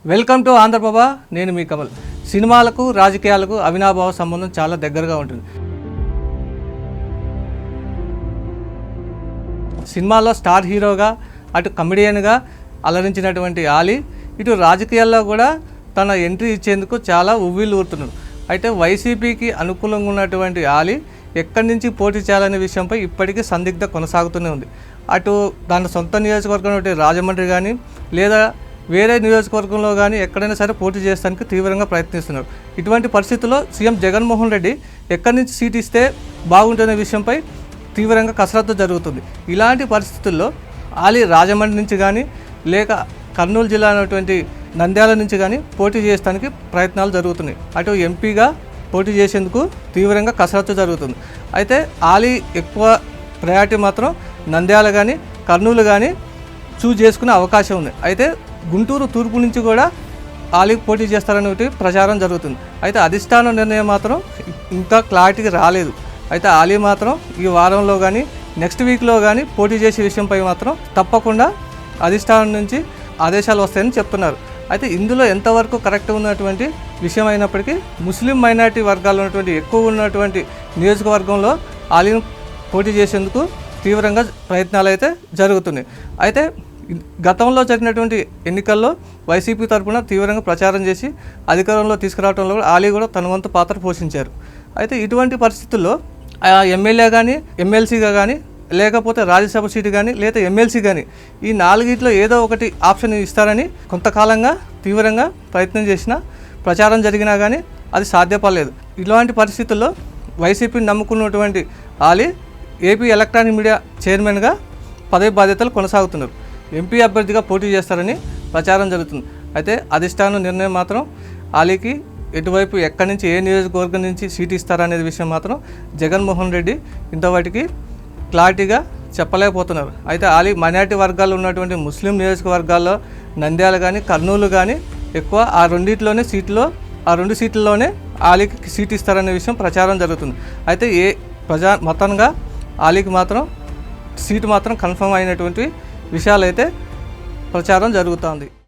Welcome to Andhraprabha. నేను మీ కమల్. సినిమాలకు రాజకీయాలకు అవినాభావ సంబంధం చాలా దగ్గరగా ఉంటుంది. సినిమాల్లో స్టార్ హీరోగా, అటు కమెడియన్గా అలరించినటువంటి ఆలీ ఇటు రాజకీయాల్లో కూడా తన ఎంట్రీ ఇచ్చేందుకు చాలా ఉవ్విళ్ళూరుతున్నాడు. అయితే వైసీపీకి అనుకూలంగా ఉన్నటువంటి ఆలీ ఎక్కడి నుంచి పోటీ చేయాలనే విషయంపై ఇప్పటికీ సందిగ్ధ కొనసాగుతూనే ఉంది. అటు దాని సొంత నియోజకవర్గం రాజమండ్రి కానీ లేదా వేరే నియోజకవర్గంలో కానీ ఎక్కడైనా సరే పోటీ చేయడానికి తీవ్రంగా ప్రయత్నిస్తున్నారు. ఇటువంటి పరిస్థితుల్లో సీఎం జగన్మోహన్ రెడ్డి ఎక్కడి నుంచి సీట్ ఇస్తే బాగుంటుందనే విషయంపై తీవ్రంగా కసరత్తు జరుగుతుంది. ఇలాంటి పరిస్థితుల్లో ఆలీ రాజమండ్రి నుంచి కానీ లేక కర్నూలు జిల్లా అయినటువంటి నంద్యాల నుంచి కానీ పోటీ చేయడానికి ప్రయత్నాలు జరుగుతున్నాయి. అటు ఎంపీగా పోటీ చేసేందుకు తీవ్రంగా కసరత్తు జరుగుతుంది. అయితే ఆలీ ఎక్కువ ప్రయారిటీ మాత్రం నంద్యాల కానీ కర్నూలు కానీ చూజ్ చేసుకునే అవకాశం ఉంది. అయితే గుంటూరు తూర్పు నుంచి కూడా ఆలీ పోటీ చేస్తారనే ప్రచారం జరుగుతుంది. అయితే అధిష్టానం నిర్ణయం మాత్రం ఇంకా క్లారిటీకి రాలేదు. అయితే ఆలీ మాత్రం ఈ వారంలో కానీ నెక్స్ట్ వీక్లో కానీ పోటీ చేసే విషయంపై మాత్రం తప్పకుండా అధిష్టానం నుంచి ఆదేశాలు వస్తాయని చెప్తున్నారు. అయితే ఇందులో ఎంతవరకు కరెక్ట్ ఉన్నటువంటి విషయం అయినప్పటికీ ముస్లిం మైనారిటీ వర్గాల్లో ఉన్నటువంటి ఎక్కువ ఉన్నటువంటి నియోజకవర్గంలో ఆలీని పోటీ చేసేందుకు తీవ్రంగా ప్రయత్నాలు అయితే జరుగుతున్నాయి. అయితే గతంలో జరిగినటువంటి ఎన్నికల్లో వైసీపీ తరఫున తీవ్రంగా ప్రచారం చేసి అధికారంలో తీసుకురావడంలో ఆలీ కూడా తన వంతు పాత్ర పోషించారు. అయితే ఇటువంటి పరిస్థితుల్లో ఎమ్మెల్యే కానీ ఎమ్మెల్సీగా కానీ లేకపోతే రాజ్యసభ సీటు కానీ లేదా ఎమ్మెల్సీ కానీ ఈ నాలుగిట్లో ఏదో ఒకటి ఆప్షన్ ఇస్తారని కొంతకాలంగా తీవ్రంగా ప్రయత్నం చేసినా ప్రచారం జరిగినా కానీ అది సాధ్యపడలేదు. ఇలాంటి పరిస్థితుల్లో వైసీపీని నమ్ముకున్నటువంటి ఆలీ ఏపీ ఎలక్ట్రానిక్ మీడియా చైర్మన్గా పదవి బాధ్యతలు కొనసాగుతున్నారు. ఎంపీ అభ్యర్థిగా పోటీ చేస్తారని ప్రచారం జరుగుతుంది. అయితే అధిష్టానం నిర్ణయం మాత్రం ఆలీకి ఎటువైపు ఎక్కడి నుంచి ఏ నియోజకవర్గం నుంచి సీటు ఇస్తారనేది విషయం మాత్రం జగన్మోహన్ రెడ్డి ఇంతవాటికి క్లారిటీగా చెప్పలేకపోతున్నారు. అయితే ఆలీ మైనారిటీ వర్గాల్లో ఉన్నటువంటి ముస్లిం నియోజకవర్గాల్లో నంద్యాల కానీ కర్నూలు కానీ ఎక్కువ ఆ రెండు సీట్లలోనే ఆలీకి సీట్ ఇస్తారనే విషయం ప్రచారం జరుగుతుంది. అయితే మొత్తంగా ఆలీకి మాత్రం సీటు మాత్రం కన్ఫర్మ్ అయినటువంటి విషయాలైతే ప్రచారం జరుగుతోంది.